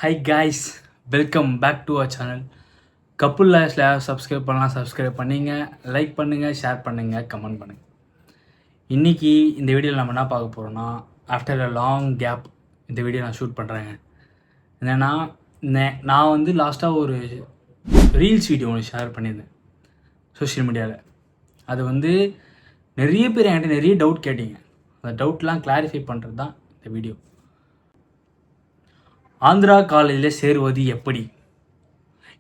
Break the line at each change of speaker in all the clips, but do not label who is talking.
Hi guys, welcome back to our channel. Couple லைஃப்ல subscribe பண்ணலாம், subscribe பண்ணிங்க, like பண்ணுங்கள், ஷேர் பண்ணுங்கள், கமெண்ட் பண்ணுங்கள். இன்றைக்கி இந்த வீடியோவில் நம்ம என்ன பார்க்க போகிறோன்னா, ஆஃப்டர் அ லாங் கேப் இந்த வீடியோ நான் ஷூட் பண்ணுறேங்க. என்னென்னா நான் வந்து லாஸ்ட்டாக ஒரு ரீல்ஸ் வீடியோ ஒன்று ஷேர் பண்ணியிருந்தேன் சோஷியல் மீடியாவில். அது வந்து நிறைய பேர் என்கிட்ட நிறைய டவுட் கேட்டிங்க. அந்த டவுட்லாம் கிளாரிஃபை பண்ணுறது தான் இந்த வீடியோ. ஆந்திரா காலேஜில் சேருவது எப்படி,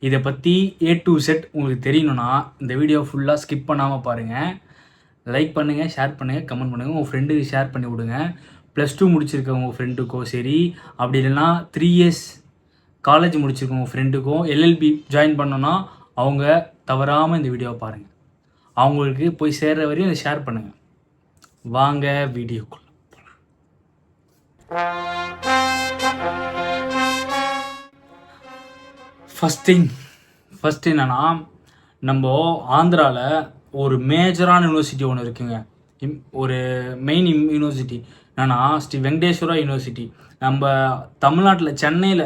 இதை பற்றி A to Z உங்களுக்கு தெரியணும்னா இந்த வீடியோ ஃபுல்லாக ஸ்கிப் பண்ணாமல் பாருங்கள். லைக் பண்ணுங்கள், ஷேர் பண்ணுங்கள், கமெண்ட் பண்ணுங்கள், உங்கள் ஃப்ரெண்டுக்கு ஷேர் பண்ணி விடுங்க. +2 முடிச்சிருக்க உங்கள் ஃப்ரெண்டுக்கோ சரி, அப்படி இல்லைன்னா 3 years காலேஜ் முடிச்சிருக்க உங்கள் ஃப்ரெண்டுக்கும் LLB ஜாயின் பண்ணோன்னா அவங்க தவறாமல் இந்த வீடியோவை பாருங்கள். அவங்களுக்கு போய் சேர்ற வரையும் இதை ஷேர் பண்ணுங்கள். வாங்க வீடியோக்குள்ள போகலாம். ஃபஸ்ட் என்னன்னா, நம்ம ஆந்திராவில் ஒரு மேஜரான யூனிவர்சிட்டி ஒன்று இருக்குங்க. ஒரு மெயின் யூனிவர்சிட்டி என்னன்னா ஸ்ரீ வெங்கடேஸ்வரா யூனிவர்சிட்டி. நம்ம தமிழ்நாட்டில் சென்னையில்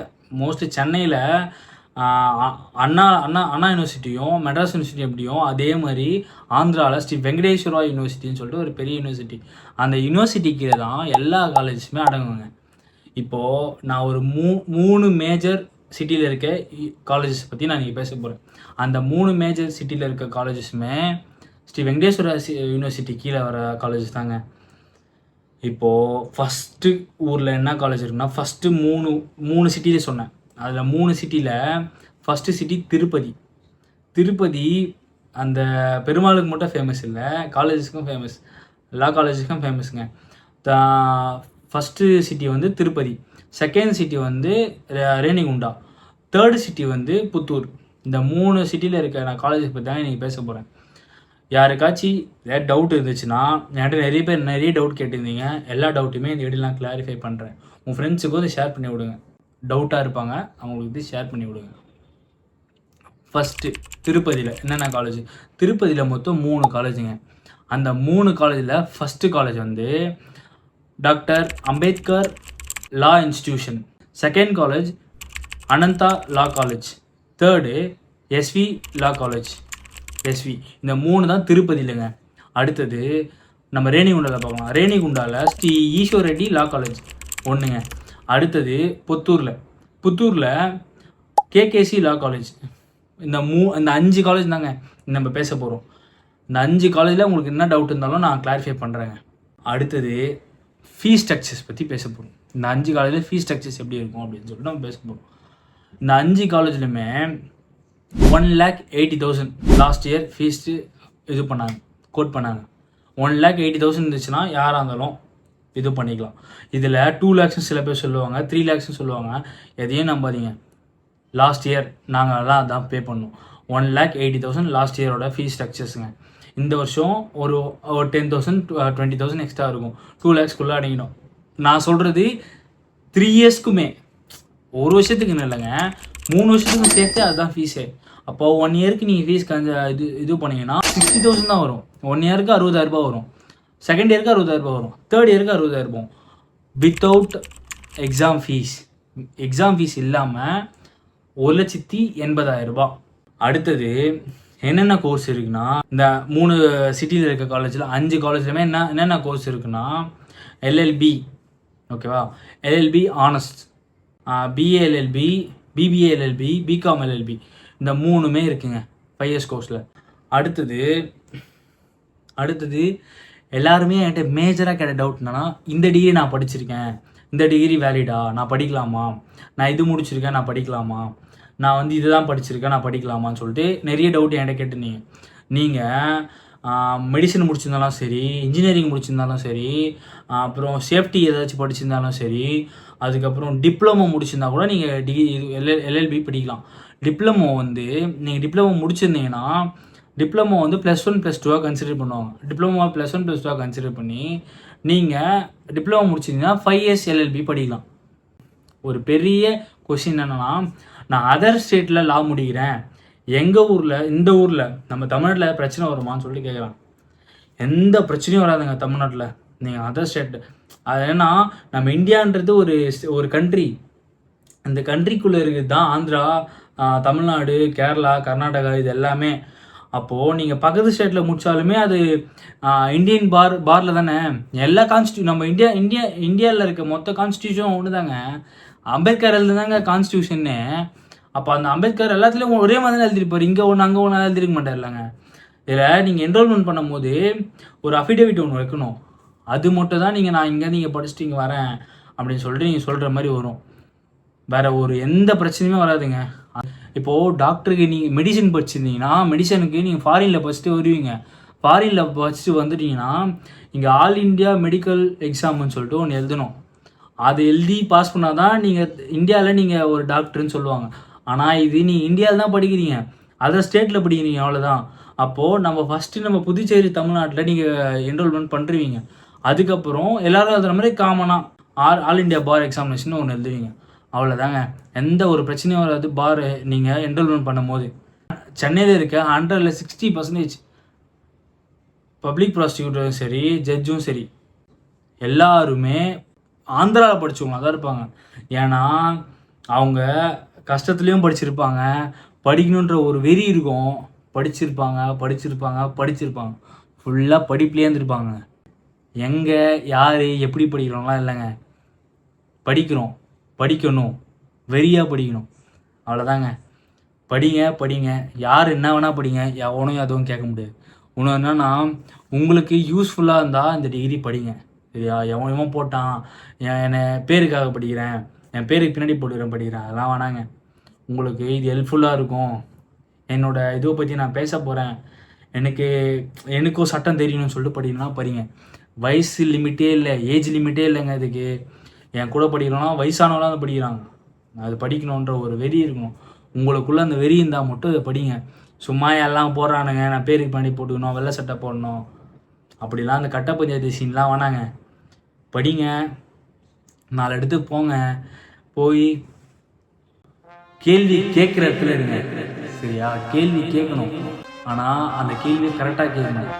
அண்ணா யூனிவர்சிட்டியும் மெட்ராஸ் யூனிவர்சிட்டி எப்படியும் அதே மாதிரி ஆந்திராவில் ஸ்ரீ வெங்கடேஸ்வரா யூனிவர்சிட்டின்னு சொல்லிட்டு ஒரு பெரிய யூனிவர்சிட்டி. அந்த யூனிவர்சிட்டி கீழே தான் எல்லா காலேஜஸுமே அடங்குங்க. இப்போது நான் ஒரு மூணு மேஜர் சிட்டியில் இருக்க காலேஜஸ் பற்றி நான் இன்றைக்கி பேச போகிறேன். அந்த 3 மேஜர் சிட்டியில் இருக்க காலேஜஸுமே ஸ்ரீ வெங்கடேஸ்வரா யூனிவர்சிட்டி கீழே வர காலேஜஸ் தாங்க. இப்போது ஃபஸ்ட்டு ஊரில் என்ன காலேஜ் இருக்குன்னா, ஃபஸ்ட்டு மூணு சிட்டியில் சொன்னேன். அதில் 3 சிட்டியில் ஃபஸ்ட்டு சிட்டி திருப்பதி. அந்த பெருமாளுக்கு மட்டும் ஃபேமஸ் இல்லை, காலேஜஸ்க்கும் ஃபேமஸ், எல்லா காலேஜுக்கும் ஃபேமஸுங்க. ஃபஸ்ட்டு சிட்டி வந்து திருப்பதி, செகண்ட் சிட்டி வந்து ரேணிகுண்டா, தேர்டு சிட்டி வந்து புத்தூர். இந்த 3 சிட்டியில் இருக்க நான் காலேஜஸ் பற்றி தான் இன்றைக்கி பேச போகிறேன். யாருக்காச்சும் ஏதாவது டவுட் இருந்துச்சுன்னா, என்கிட்ட நிறைய பேர் நிறைய டவுட் கேட்டிருந்தீங்க. எல்லா டவுட்டுமே இந்த வீடியோலாம் கிளாரிஃபை பண்ணுறேன். உங்கள் ஃப்ரெண்ட்ஸுக்கும் இதை ஷேர் பண்ணி விடுங்க. டவுட்டாக இருப்பாங்க, அவங்களுக்கு இது ஷேர் பண்ணி விடுங்க. ஃபஸ்ட்டு திருப்பதியில் என்னென்ன காலேஜ்? திருப்பதியில் மொத்தம் 3 காலேஜுங்க. அந்த 3 காலேஜில் ஃபஸ்ட்டு காலேஜ் வந்து doctor Ambedkar law institution, second college Anantha law college, third SV law college. இந்த 3 தான் திருப்பதியிலங்க. அடுத்தது நம்ம ரேணிகுண்டாவில் பார்க்கலாம். ரேணிகுண்டாவில் ஸ்ரீ ஈஸ்வர் ரெட்டி லா காலேஜ் ஒன்றுங்க. அடுத்தது புத்தூரில் KKC லா காலேஜ். இந்த 5 காலேஜ் தாங்க நம்ம பேச போகிறோம். இந்த 5 காலேஜில் உங்களுக்கு என்ன டவுட் இருந்தாலும் நான் கிளாரிஃபை பண்ணுறேங்க. அடுத்தது ஃபீஸ் ஸ்ட்ரக்சர்ஸ் பற்றி பேச போகிறோம். இந்த 5 காலேஜில் ஃபீஸ் ஸ்ட்ரக்சர்ஸ் எப்படி இருக்கும் அப்படின்னு சொல்லிட்டு நம்ம பேச போகிறோம். இந்த 5 காலேஜ்லையுமே 1,80,000 லாஸ்ட் இயர் ஃபீஸ் இது பண்ணாங்க, கோட் பண்ணாங்க. 1,80,000 இருந்துச்சுன்னா யாராக இருந்தாலும் இது பண்ணிக்கலாம். இதில் 2 lakhs சில பேர் சொல்லுவாங்க, 3 lakhs சொல்லுவாங்க. எதையும் நம்பாதீங்க. லாஸ்ட் இயர் நாங்கள் அதான் பே பண்ணோம். 1,80,000 லாஸ்ட் இயரோட ஃபீஸ் ஸ்ட்ரக்சர்ஸுங்க. இந்த வருஷம் ஒரு 10,000 20,000 எக்ஸ்ட்ரா இருக்கும். 2 lakhsக்குள்ளே அடங்கிடும். நான் சொல்கிறது 3 yearsக்குமே, ஒரு வருஷத்துக்குன்னு இல்லைங்க, 3 வருஷத்துக்கும் சேர்த்து அதுதான் ஃபீஸே. அப்போ 1 yearக்கு நீங்கள் ஃபீஸ் இது பண்ணிங்கன்னா 60,000 தான் வரும். 1 yearக்கு 60,000 வரும், செகண்ட் இயருக்கு 60,000 வரும், தேர்ட் இயருக்கு 60,000 வித்தவுட் எக்ஸாம் ஃபீஸ் இல்லாமல் 1,80,000. அடுத்தது என்னென்ன கோர்ஸ் இருக்குன்னா, இந்த 3 சிட்டியில் இருக்க காலேஜில் 5 காலேஜ்லையுமே என்னென்ன கோர்ஸ் இருக்குன்னா, LLB, ஓகேவா, LLB honest, BA LLB, BBA LLB, BCom LLB, இந்த 3மே இருக்குங்க 5 years கோர்ஸில். அடுத்தது எல்லாருமே என்கிட்ட மேஜராக கேட்ட டவுட் என்னன்னா, இந்த டிகிரி நான் படிச்சிருக்கேன், இந்த டிகிரி வேலிடா, நான் படிக்கலாமா, நான் இது முடிச்சிருக்கேன், நான் படிக்கலாமா, நான் வந்து இதுதான் படிச்சிருக்கேன், நான் படிக்கலாமான்னு சொல்லிட்டு நிறைய டவுட் என்கிட்ட கேட்டுருந்தீங்க. நீங்கள் மெடிசன் முடிச்சிருந்தாலும் சரி, இன்ஜினியரிங் முடிச்சிருந்தாலும் சரி, அப்புறம் சேஃப்டி ஏதாச்சும் படிச்சிருந்தாலும் சரி, அதுக்கப்புறம் டிப்ளமோ முடிச்சிருந்தா கூட நீங்கள் LLB படிக்கலாம். டிப்ளமோ வந்து நீங்கள் டிப்ளமோ முடிச்சிருந்தீங்கன்னா, டிப்ளமோ வந்து +1 +2 கன்சிடர் பண்ணுவாங்க. டிப்ளமோ +1 +2 கன்சிடர் பண்ணி நீங்கள் டிப்ளமோ முடிச்சிருந்தீங்கன்னா 5 years LLB படிக்கலாம். ஒரு பெரிய கொஷின் என்னென்னா, நான் அதர் ஸ்டேட்டில் லா முடிக்கிறேன், இந்த ஊரில் நம்ம தமிழ்நாட்டில் பிரச்சனை வருமானு சொல்லிட்டு கேட்குறான். எந்த பிரச்சனையும் வராதுங்க தமிழ்நாட்டில். நீங்கள் அதர் ஸ்டேட், அது ஏன்னா நம்ம இந்தியான்றது ஒரு கண்ட்ரி, இந்த கண்ட்ரிக்குள்ளே இருக்குது தான் ஆந்திரா, தமிழ்நாடு, கேரளா, கர்நாடகா இது எல்லாமே. அப்போது நீங்கள் பக்கத்து ஸ்டேட்டில் முடித்தாலுமே அது இந்தியன் பாரில் தானே. எல்லா நம்ம இந்தியாவில் இருக்க மொத்த கான்ஸ்டியூஷன் ஒன்று தாங்க. அம்பேத்கர் எழுதுதாங்க கான்ஸ்டியூஷன்னு. அப்போ அந்த அம்பேத்கர் எல்லாத்துலேயும் ஒரே மாதிரி தான் எழுதிருப்பார். இங்கே ஒன்று அங்கே ஒன்று எழுதிருக்க மாட்டார் இல்லைங்க. இதில் நீங்கள் என்ரோல்மெண்ட் பண்ணும்போது ஒரு அஃபிடேவிட் ஒன்று வைக்கணும். அது மட்டும் தான் நான் இங்கேருந்து இங்கே படிச்சுட்டு இங்கே வரேன் அப்படின்னு சொல்லிட்டு நீங்கள் சொல்கிற மாதிரி வரும். வேறு ஒரு எந்த பிரச்சனையுமே வராதுங்க. இப்போது டாக்டருக்கு நீங்கள் மெடிசன் படிச்சிருந்தீங்கன்னா மெடிசனுக்கு நீங்கள் ஃபாரினில் ஃபஸ்ட்டு வருவீங்க. ஃபாரினில் ஃபஸ்ட்டு வந்துட்டீங்கன்னா இங்கே ஆல் இண்டியா மெடிக்கல் எக்ஸாம்னு சொல்லிட்டு ஒன்று எழுதணும். அது எழுதி பாஸ் பண்ணால் தான் நீங்கள் இந்தியாவில் நீங்கள் ஒரு டாக்டர்னு சொல்லுவாங்க. ஆனால் இது நீங்கள் இந்தியாவில் தான் படிக்கிறீங்க, அதர் ஸ்டேட்டில் படிக்கிறீங்க, அவ்வளோதான். அப்போது நம்ம புதுச்சேரி தமிழ்நாட்டில் நீங்கள் என்ரோல்மெண்ட் பண்ணுறீங்க. அதுக்கப்புறம் எல்லோரும் எழுதுகிற மாதிரி காமனாக ஆல் இண்டியா பார் எக்ஸாமினேஷன் ஒன்று எழுதுவீங்க. அவ்வளோதாங்க. எந்த ஒரு பிரச்சனையும் வராது பார் நீங்கள் என்ரோல்மெண்ட் பண்ணும்போது. சென்னையில் இருக்க 100ல் 60% பப்ளிக் ப்ராசிக்யூட்டரும் சரி, ஜட்ஜும் சரி, எல்லாருமே ஆந்திராவில் படித்தவங்களாக தான் இருப்பாங்க. ஏன்னா அவங்க கஷ்டத்துலேயும் படிச்சிருப்பாங்க, படிக்கணுன்ற ஒரு வெறி இருக்கும். படிச்சிருப்பாங்க ஃபுல்லாக படிப்புலேயே இருந்திருப்பாங்க. எங்கே யார் எப்படி படிக்கிறோம்லாம் இல்லைங்க. படிக்கணும், வெறியாக படிக்கணும், அவ்வளோதாங்க. படிங்க. யார் என்ன வேணால் படிங்க, எவனும் எதுவும் கேட்க முடியாது. இன்னும் என்னன்னா, உங்களுக்கு யூஸ்ஃபுல்லாக இருந்தால் இந்த டிகிரி படிங்க, சரியா? எவன் போட்டான் என்னை பேருக்காக படிக்கிறேன், என் பேருக்கு பின்னாடி படிக்கிறேன், அதெல்லாம் வேணாங்க. உங்களுக்கு இது ஹெல்ப்ஃபுல்லாக இருக்கும். என்னோடய இதை பற்றி நான் பேச போகிறேன், எனக்கும் சட்டம் தெரியணும்னு சொல்லிட்டு படிக்கணும்னா படிங்க. வயசு லிமிட்டே இல்லை, ஏஜ் லிமிட்டே இல்லைங்க இதுக்கு. என் கூட படிக்கிறோன்னா வயசானவங்களாம் அதை படிக்கிறாங்க. அது படிக்கணுன்ற ஒரு வெறி இருக்கணும். உங்களுக்குள்ளே அந்த வெறி இருந்தால் மட்டும் இதை படிங்க. சும்மா எல்லாம் போடுறானுங்க, நான் பேருக்கு பின்னாடி போட்டுக்கணும், வெள்ளை சட்டை போடணும், அப்படிலாம் அந்த கட்ட பஞ்சாயத்து சீன்லாம் வேணாங்க. படிங்க, 4 இடத்துக்கு போங்க, போய் கேள்வி கேட்குற இடத்துல இருங்க, சரியா? கேள்வி கேட்கணும், ஆனால் அந்த கேள்வியை கரெக்டாக கேட்கணும்.